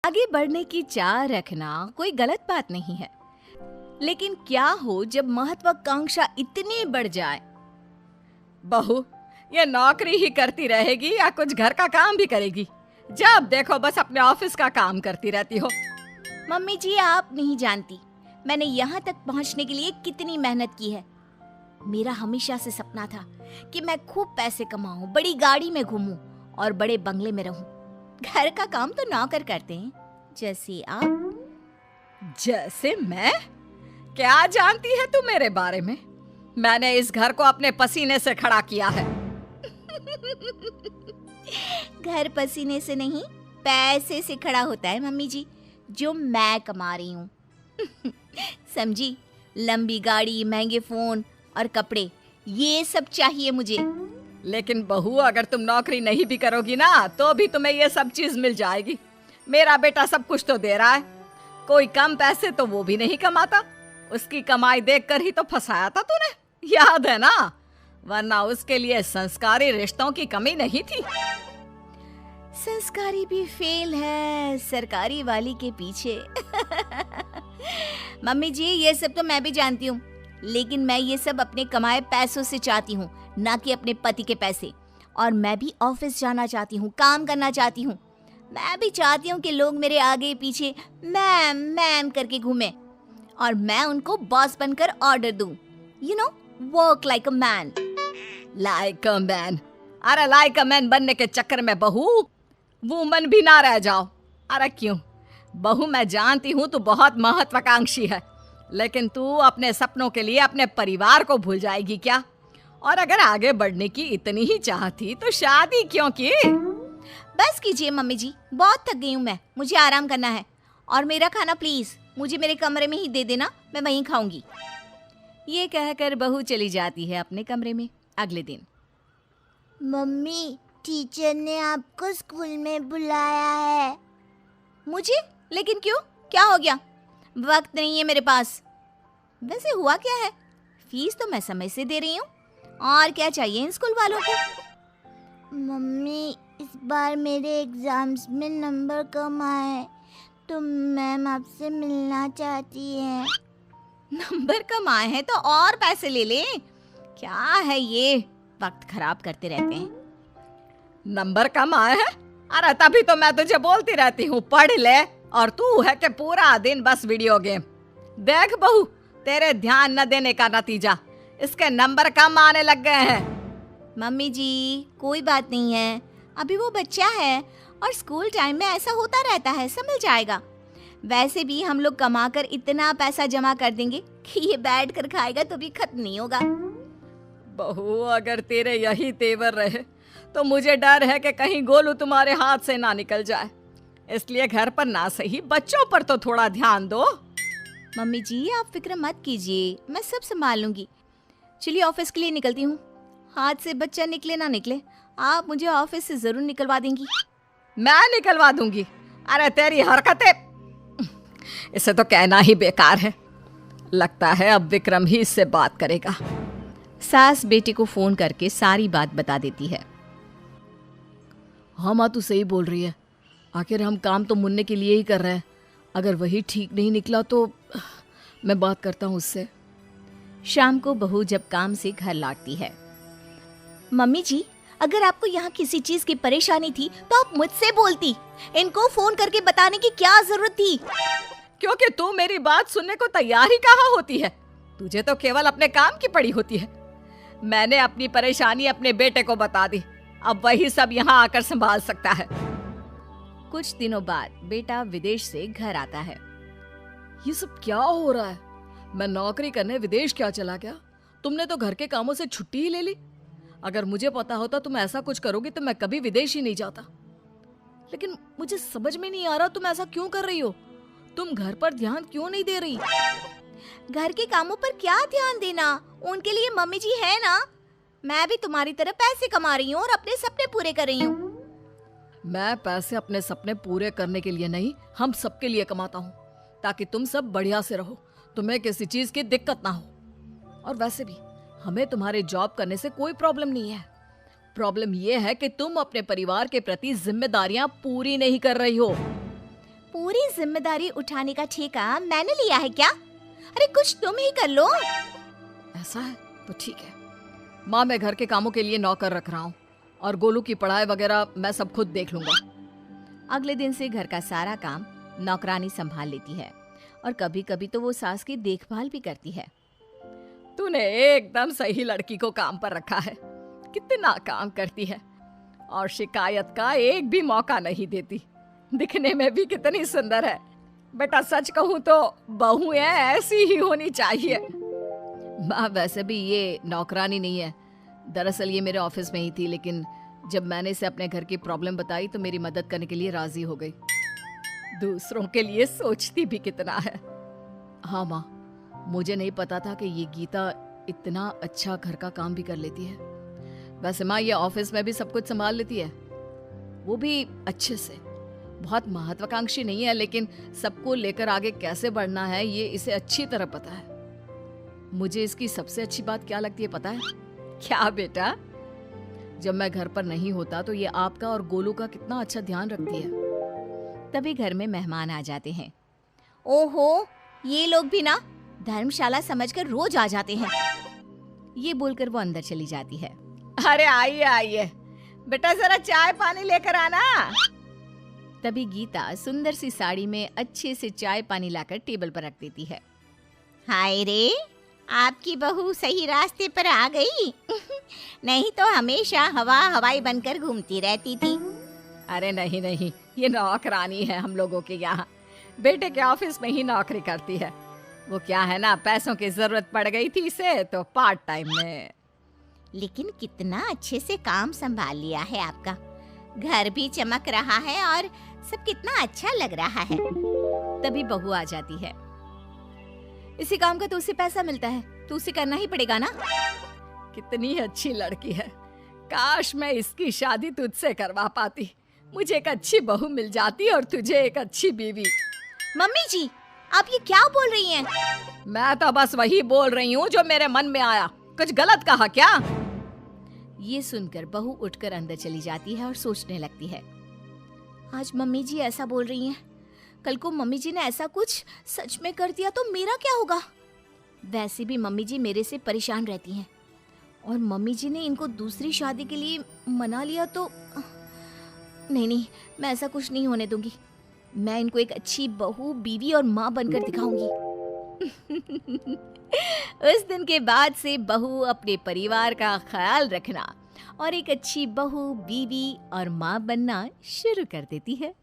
आगे बढ़ने की चाह रखना कोई गलत बात नहीं है, लेकिन क्या हो जब महत्वाकांक्षा इतनी बढ़ जाए? बहू, ये नौकरी ही करती रहेगी या कुछ घर का काम भी करेगी? जब देखो बस अपने ऑफिस का काम करती रहती हो। मम्मी जी, आप नहीं जानती मैंने यहाँ तक पहुँचने के लिए कितनी मेहनत की है। मेरा हमेशा से सपना था कि मैं खूब पैसे कमाऊं, बड़ी गाड़ी में घूमूं और बड़े बंगले में रहूं। घर का काम तो नौकर करते हैं, जैसे आप। जैसे मैं? क्या जानती है तू मेरे बारे में? मैंने इस घर को अपने पसीने से खड़ा किया है। घर पसीने से नहीं, पैसे से खड़ा होता है मम्मी जी, जो मैं कमा रही हूँ। समझी? लंबी गाड़ी, महंगे फोन और कपड़े, ये सब चाहिए मुझे। लेकिन बहू, अगर तुम नौकरी नहीं भी करोगी ना तो भी तुम्हें ये सब चीज मिल जाएगी। मेरा बेटा सब कुछ तो दे रहा है, कोई कम पैसे तो वो भी नहीं कमाता। उसकी कमाई देखकर ही तो फंसाया था तूने, याद है ना? वरना उसके लिए संस्कारी रिश्तों की कमी नहीं थी। संस्कारी भी फेल है सरकारी वाली के पीछे। मम्मी जी, ये सब तो मैं भी जानती हूँ, लेकिन मैं ये सब अपने कमाए पैसों से चाहती हूँ, ना कि अपने पति के पैसे। और मैं भी ऑफिस जाना चाहती हूँ, काम करना चाहती हूँ। मैं भी चाहती हूँ कि लोग मेरे आगे पीछे मैम मैम करके घूमें और मैं उनको बॉस बनकर ऑर्डर दूं। You know, work like a man. Like a man? अरे लाइक अ मैन बनने के चक्कर में बहू वुमन भी ना रह जाओ। अरे क्यों बहू, मैं जानती हूँ तू बहुत महत्वाकांक्षी है, लेकिन तू अपने सपनों के लिए अपने परिवार को भूल जाएगी क्या? और अगर आगे बढ़ने की इतनी ही चाह थी तो शादी क्यों की? बस कीजिए मम्मी जी, बहुत थक गई हूँ मैं, मुझे आराम करना है। और मेरा खाना प्लीज मुझे मेरे कमरे में ही दे देना, मैं वहीं खाऊंगी। ये कहकर बहू चली जाती है अपने कमरे में। अगले दिन, मम्मी, टीचर ने आपको स्कूल में बुलाया है। मुझे? लेकिन क्यों, क्या हो गया? वक्त नहीं है मेरे पास। वैसे हुआ क्या है? फीस तो मैं समय से दे रही हूँ, और क्या चाहिए इन स्कूल वालों को? मम्मी, इस बार मेरे एग्जाम्स में नंबर कम आए तो मैम आपसे मिलना चाहती है। नंबर कम आए हैं तो और पैसे ले लें। क्या है ये, वक्त खराब करते रहते हैं। नंबर कम आए हैं? अरे तभी तो मैं तुझे बोलती रहती हूँ पढ़ ले, और तू है कि पूरा दिन बस वीडियो गेम। देख बहू, तेरे ध्यान न देने का नतीजा इसके नंबर कम आने लग गए हैं। मम्मी जी, कोई बात नहीं है, अभी वो बच्चा है और स्कूल टाइम में ऐसा होता रहता है, समझ जाएगा। वैसे भी हम लोग कमाकर इतना पैसा जमा कर देंगे कि ये बैठ कर खाएगा तो भी खत्म नहीं होगा। बहू, अगर तेरे यही तेवर रहे तो मुझे डर है कि कहीं गोलू तुम्हारे हाथ से ना निकल जाए। इसलिए घर पर ना सही बच्चों पर तो थोड़ा ध्यान दो। मम्मी जी, आप फिक्र मत कीजिए, मैं सब संभाल लूंगी। चलिए ऑफिस के लिए निकलती हूँ। हाथ से बच्चा निकले ना निकले, आप मुझे ऑफिस से जरूर निकलवा देंगी। मैं निकलवा दूंगी? अरे तेरी हरकतें, इसे तो कहना ही बेकार है। लगता है अब विक्रम ही इससे बात करेगा। सास बेटे को फोन करके सारी बात बता देती है। हाँ माँ, तू सही बोल रही है। आखिर हम काम तो मुन्ने के लिए ही कर रहे हैं। अगर वही ठीक नहीं निकला तो मैं बात करता हूँ उससे। शाम को बहू जब काम से घर लौटती है, मम्मी जी, अगर आपको यहाँ किसी चीज की परेशानी थी तो आप मुझसे बोलती, इनको फोन करके बताने की क्या जरूरत थी? क्योंकि तू मेरी बात सुनने को तैयार ही कहाँ होती है। तुझे तो केवल अपने काम की पड़ी होती है। मैंने अपनी परेशानी अपने बेटे को बता दी, अब वही सब यहाँ आकर संभाल सकता है। कुछ दिनों बाद बेटा विदेश से घर आता है। ये सब क्या हो रहा है? मैं नौकरी करने विदेश क्या चला गया? तुमने तो घर के कामों से छुट्टी ही ले ली। अगर मुझे पता होता तुम ऐसा कुछ करोगी तो मैं कभी विदेश ही नहीं जाता। लेकिन मुझे समझ में नहीं आ रहा तुम ऐसा क्यों कर रही हो? तुम घर पर ध्यान क्यों नहीं दे रही? घर के कामों पर क्या ध्यान देना, उनके लिए मम्मी जी है ना। मैं भी तुम्हारी तरह पैसे कमा रही हूँ और अपने सपने पूरे कर रही हूँ। मैं पैसे अपने सपने पूरे करने के लिए नहीं, हम सबके लिए कमाता हूँ, ताकि तुम सब बढ़िया से रहो, तुम्हें किसी चीज की दिक्कत ना हो। और वैसे भी हमें तुम्हारे जॉब करने से कोई प्रॉब्लम नहीं है। प्रॉब्लम ये है कि तुम अपने परिवार के प्रति जिम्मेदारियां पूरी नहीं कर रही हो। पूरी जिम्मेदारी उठाने का ठेका मैंने लिया है क्या? अरे कुछ तुम ही कर लो। ऐसा है तो ठीक है माँ, मैं घर के कामों के लिए नौकर रख रहा हूँ और गोलू की पढ़ाई वगैरह मैं सब खुद देख लूंगा। अगले दिन से घर का सारा काम नौकरानी संभाल लेती है और कभी कभी तो वो सास की देखभाल भी करती है। तूने एकदम सही लड़की को काम पर रखा है। कितना काम करती है और शिकायत का एक भी मौका नहीं देती। दिखने में भी कितनी सुंदर है। बेटा सच कहूँ तो बहुएं ऐसी ही होनी चाहिए। माँ वैसे भी ये नौकरानी नहीं है, दरअसल ये मेरे ऑफिस में ही थी, लेकिन जब मैंने इसे अपने घर की प्रॉब्लम बताई तो मेरी मदद करने के लिए राजी हो गई। दूसरों के लिए सोचती भी कितना है। हाँ माँ, मुझे नहीं पता था कि ये गीता इतना अच्छा घर का काम भी कर लेती है। वैसे माँ ये ऑफिस में भी सब कुछ संभाल लेती है, वो भी अच्छे से। बहुत महत्वाकांक्षी नहीं है, लेकिन सबको लेकर आगे कैसे बढ़ना है ये इसे अच्छी तरह पता है। मुझे इसकी सबसे अच्छी बात क्या लगती है पता है? क्या बेटा? जब मैं घर पर नहीं होता तो ये आपका और गोलू का कितना अच्छा ध्यान रखती है। तभी घर में मेहमान आ जाते हैं। ओहो, ये लोग भी ना धर्मशाला समझकर रोज आ जाते हैं। ये बोलकर वो अंदर चली जाती है। अरे आइए आइए, बेटा जरा चाय पानी लेकर आना। तभी गीता सुंदर सी साड़ी में अच्छे से चाय पानी लाकर टेबल पर रख देती है। हाय रे, आपकी बहू सही रास्ते पर आ गई। नहीं तो हमेशा हवाई बनकर घूमती रहती थी। अरे नहीं नहीं, ये नौकरानी है हम लोगों के यहाँ। बेटे के ऑफिस में ही नौकरी करती है। वो क्या है ना, पैसों की जरूरत पड़ गई थी इसे तो पार्ट टाइम में। लेकिन कितना अच्छे से काम संभाल लिया है आपका। घर भी चमक रहा है और सब कितना अच्छा लग रहा है। तभी बहू आ जाती है। इसी काम का तो उसे पैसा मिलता है, तो उसे करना ही पड़ेगा ना। कितनी अच्छी लड़की है। काश मैं इसकी शादी तुझसे करवा पाती। मुझे एक अच्छी बहू मिल जाती और तुझे एक अच्छी बीवी। मम्मी जी, आप ये क्या बोल रही हैं? मैं तो बस वही बोल रही हूँ जो मेरे मन में आया। कुछ गलत कहा क्या? ये सुनकर बहू उठकर अंदर चली जाती है और सोचने लगती है। आज मम्मी जी ऐसा बोल रही हैं, कल को मम्मी जी ने ऐसा कुछ सच में कर दिया तो मेरा क्या होगा? वैसे भी मम्मी जी मेरे से परेशान रहती हैं और मम्मी जी ने इनको दूसरी शादी के लिए मना लिया तो नहीं, मैं ऐसा कुछ नहीं होने दूंगी। मैं इनको एक अच्छी बहू, बीवी और माँ बनकर दिखाऊंगी। उस दिन के बाद से बहू अपने परिवार का ख्याल रखना और एक अच्छी बहू, बीवी और माँ बनना शुरू कर देती है।